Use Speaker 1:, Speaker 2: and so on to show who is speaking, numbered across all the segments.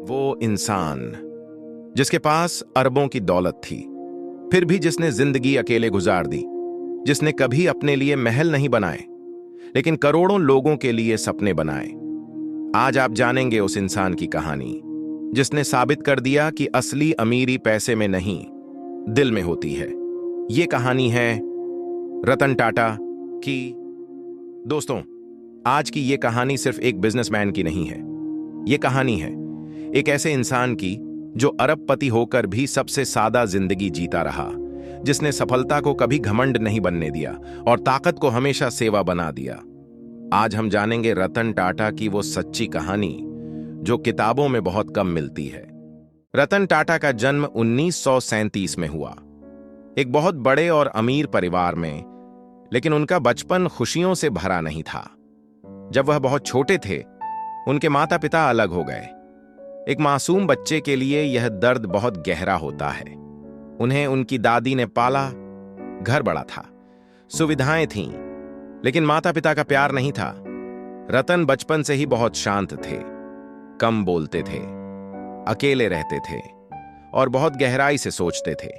Speaker 1: वो इंसान जिसके पास अरबों की दौलत थी, फिर भी जिसने जिंदगी अकेले गुजार दी, जिसने कभी अपने लिए महल नहीं बनाए लेकिन करोड़ों लोगों के लिए सपने बनाए। आज आप जानेंगे उस इंसान की कहानी जिसने साबित कर दिया कि असली अमीरी पैसे में नहीं, दिल में होती है। ये कहानी है रतन टाटा की। दोस्तों, आज की ये कहानी सिर्फ एक बिजनेसमैन की नहीं है। ये कहानी है एक ऐसे इंसान की जो अरबपति होकर भी सबसे सादा जिंदगी जीता रहा, जिसने सफलता को कभी घमंड नहीं बनने दिया और ताकत को हमेशा सेवा बना दिया। आज हम जानेंगे रतन टाटा की वो सच्ची कहानी जो किताबों में बहुत कम मिलती है। रतन टाटा का जन्म 1937 में हुआ, एक बहुत बड़े और अमीर परिवार में, लेकिन उनका बचपन खुशियों से भरा नहीं था। जब वह बहुत छोटे थे, उनके माता पिता अलग हो गए। एक मासूम बच्चे के लिए यह दर्द बहुत गहरा होता है। उन्हें उनकी दादी ने पाला, घर बड़ा था, सुविधाएं थीं, लेकिन माता पिता का प्यार नहीं था। रतन बचपन से ही बहुत शांत थे, कम बोलते थे, अकेले रहते थे और बहुत गहराई से सोचते थे।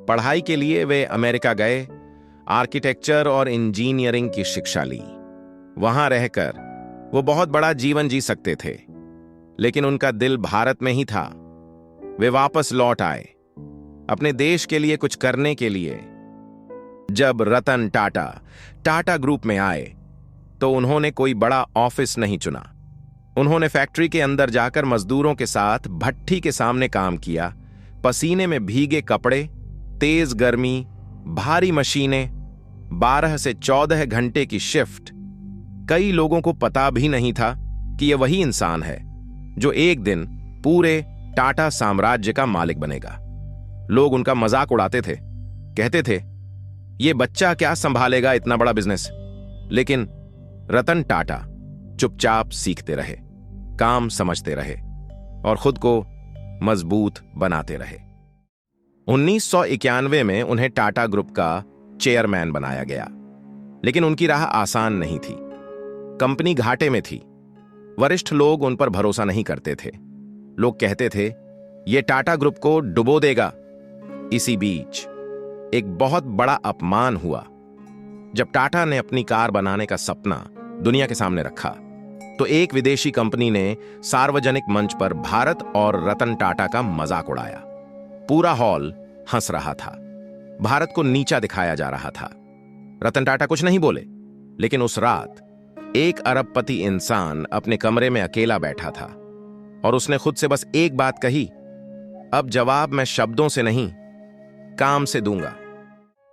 Speaker 1: पढ़ाई के लिए वे अमेरिका गए, आर्किटेक्चर और इंजीनियरिंग की शिक्षा ली। वहां रहकर वो बहुत बड़ा जीवन जी सकते थे, लेकिन उनका दिल भारत में ही था। वे वापस लौट आए अपने देश के लिए कुछ करने के लिए। जब रतन टाटा टाटा ग्रुप में आए तो उन्होंने कोई बड़ा ऑफिस नहीं चुना। उन्होंने फैक्ट्री के अंदर जाकर मजदूरों के साथ भट्ठी के सामने काम किया। पसीने में भीगे कपड़े, तेज गर्मी, भारी मशीनें, 12 से 14 घंटे की शिफ्ट। कई लोगों को पता भी नहीं था कि यह वही इंसान है जो एक दिन पूरे टाटा साम्राज्य का मालिक बनेगा। लोग उनका मजाक उड़ाते थे, कहते थे, यह बच्चा क्या संभालेगा इतना बड़ा बिजनेस। लेकिन रतन टाटा चुपचाप सीखते रहे, काम समझते रहे और खुद को मजबूत बनाते रहे। 1991 में उन्हें टाटा ग्रुप का चेयरमैन बनाया गया, लेकिन उनकी राह आसान नहीं थी। कंपनी घाटे में थी। वरिष्ठ लोग उन पर भरोसा नहीं करते थे। लोग कहते थे, यह टाटा ग्रुप को डुबो देगा। इसी बीच एक बहुत बड़ा अपमान हुआ जब टाटा ने अपनी कार बनाने का सपना दुनिया के सामने रखा तो एक विदेशी कंपनी ने सार्वजनिक मंच पर भारत और रतन टाटा का मजाक उड़ाया। पूरा हॉल हंस रहा था, भारत को नीचा दिखाया जा रहा था। रतन टाटा कुछ नहीं बोले, लेकिन उस रात एक अरबपति इंसान अपने कमरे में अकेला बैठा था और उसने खुद से बस एक बात कही, अब जवाब मैं शब्दों से नहीं, काम से दूंगा।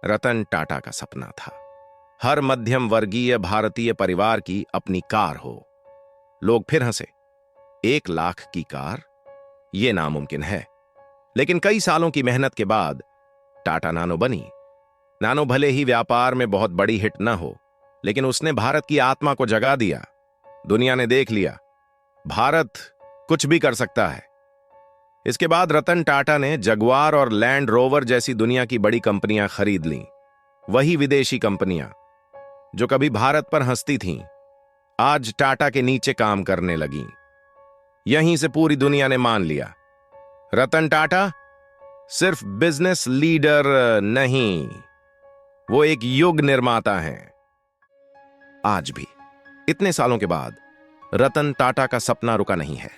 Speaker 1: रतन टाटा का सपना था हर मध्यम वर्गीय भारतीय परिवार की अपनी कार हो। लोग फिर हंसे, 1 लाख की कार, यह नामुमकिन है। लेकिन कई सालों की मेहनत के बाद टाटा नानो बनी। नानो भले ही व्यापार में बहुत बड़ी हिट न हो, लेकिन उसने भारत की आत्मा को जगा दिया। दुनिया ने देख लिया, भारत कुछ भी कर सकता है। इसके बाद रतन टाटा ने जगुआर और लैंड रोवर जैसी दुनिया की बड़ी कंपनियां खरीद लीं। वही विदेशी कंपनियां जो कभी भारत पर हंसती थीं, आज टाटा के नीचे काम करने लगीं। यहीं से पूरी दुनिया ने मान लिया, रतन टाटा सिर्फ बिजनेस लीडर नहीं, वो एक युग निर्माता हैं। आज भी इतने सालों के बाद रतन टाटा का सपना रुका नहीं है।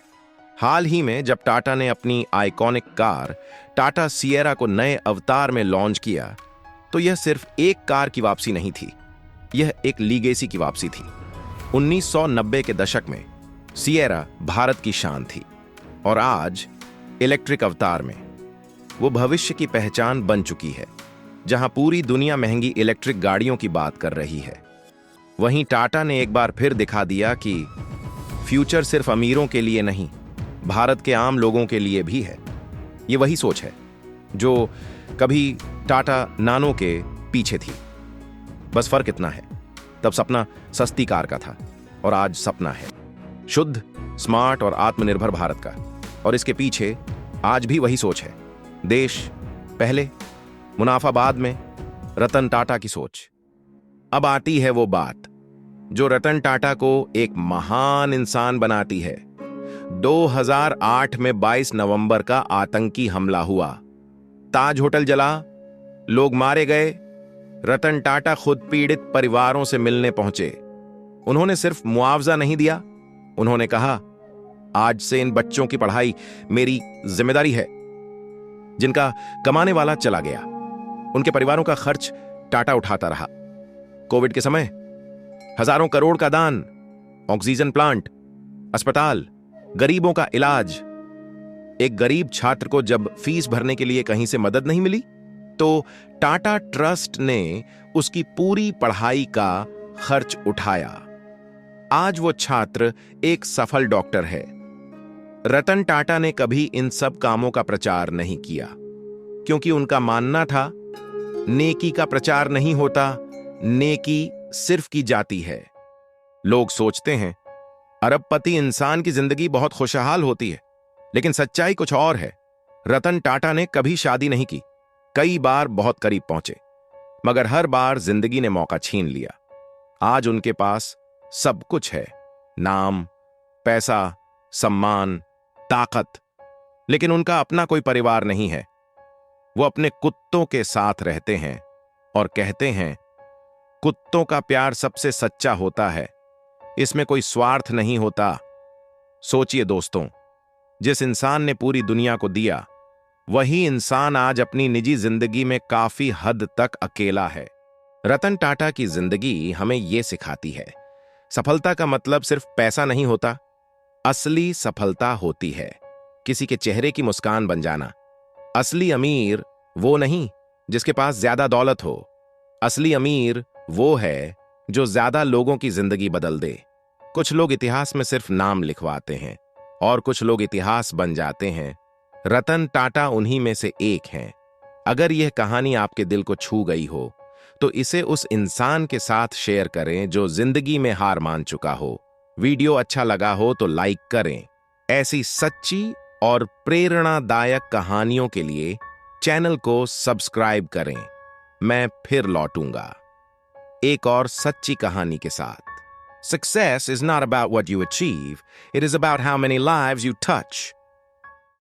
Speaker 1: हाल ही में जब टाटा ने अपनी आइकॉनिक कार टाटा सिएरा को नए अवतार में लॉन्च किया तो यह सिर्फ एक कार की वापसी नहीं थी, यह एक लीगेसी की वापसी थी। 1990 के दशक में सिएरा भारत की शान थी और आज इलेक्ट्रिक अवतार में वो भविष्य की पहचान बन चुकी है, जहां पूरी दुनिया महंगी इलेक्ट्रिक गाड़ियों की बात कर रही है। वहीं टाटा ने एक बार फिर दिखा दिया कि फ्यूचर सिर्फ अमीरों के लिए नहीं, भारत के आम लोगों के लिए भी है। ये वही सोच है जो कभी टाटा नानो के पीछे थी। बस फर्क इतना है, तब सपना सस्ती कार का था और आज सपना है शुद्ध, स्मार्ट और आत्मनिर्भर भारत का। और इसके पीछे आज भी वही सोच है, देश पहले, मुनाफा बाद में, रतन टाटा की सोच। अब आती है वो बात जो रतन टाटा को एक महान इंसान बनाती है। 2008 में 22 नवंबर का आतंकी हमला हुआ। ताज होटल जला, लोग मारे गए। रतन टाटा खुद पीड़ित परिवारों से मिलने पहुंचे। उन्होंने सिर्फ मुआवजा नहीं दिया, उन्होंने कहा, आज से इन बच्चों की पढ़ाई मेरी जिम्मेदारी है। जिनका कमाने वाला चला गया, उनके परिवारों का खर्च टाटा उठाता रहा। कोविड के समय हजारों करोड़ का दान, ऑक्सीजन प्लांट, अस्पताल, गरीबों का इलाज। एक गरीब छात्र को जब फीस भरने के लिए कहीं से मदद नहीं मिली, तो टाटा ट्रस्ट ने उसकी पूरी पढ़ाई का खर्च उठाया। आज वो छात्र एक सफल डॉक्टर है। रतन टाटा ने कभी इन सब कामों का प्रचार नहीं किया, क्योंकि उनका मानना था, नेकी का प्रचार नहीं होता, नेकी सिर्फ की जाती है। लोग सोचते हैं अरबपति इंसान की जिंदगी बहुत खुशहाल होती है, लेकिन सच्चाई कुछ और है। रतन टाटा ने कभी शादी नहीं की, कई बार बहुत करीब पहुंचे, मगर हर बार जिंदगी ने मौका छीन लिया। आज उनके पास सब कुछ है, नाम, पैसा, सम्मान, ताकत, लेकिन उनका अपना कोई परिवार नहीं है। वो अपने कुत्तों के साथ रहते हैं और कहते हैं, कुत्तों का प्यार सबसे सच्चा होता है, इसमें कोई स्वार्थ नहीं होता। सोचिए दोस्तों, जिस इंसान ने पूरी दुनिया को दिया, वही इंसान आज अपनी निजी जिंदगी में काफी हद तक अकेला है। रतन टाटा की जिंदगी हमें यह सिखाती है, सफलता का मतलब सिर्फ पैसा नहीं होता। असली सफलता होती है किसी के चेहरे की मुस्कान बन जाना। असली अमीर वो नहीं जिसके पास ज्यादा दौलत हो, असली अमीर वो है जो ज्यादा लोगों की जिंदगी बदल दे। कुछ लोग इतिहास में सिर्फ नाम लिखवाते हैं और कुछ लोग इतिहास बन जाते हैं। रतन टाटा उन्हीं में से एक हैं। अगर यह कहानी आपके दिल को छू गई हो, तो इसे उस इंसान के साथ शेयर करें जो जिंदगी में हार मान चुका हो। वीडियो अच्छा लगा हो तो लाइक करें। ऐसी सच्ची और प्रेरणादायक कहानियों के लिए चैनल को सब्सक्राइब करें। मैं फिर लौटूंगा एक और सच्ची कहानी के साथ। Success is not about what you achieve, it is about how many lives you touch.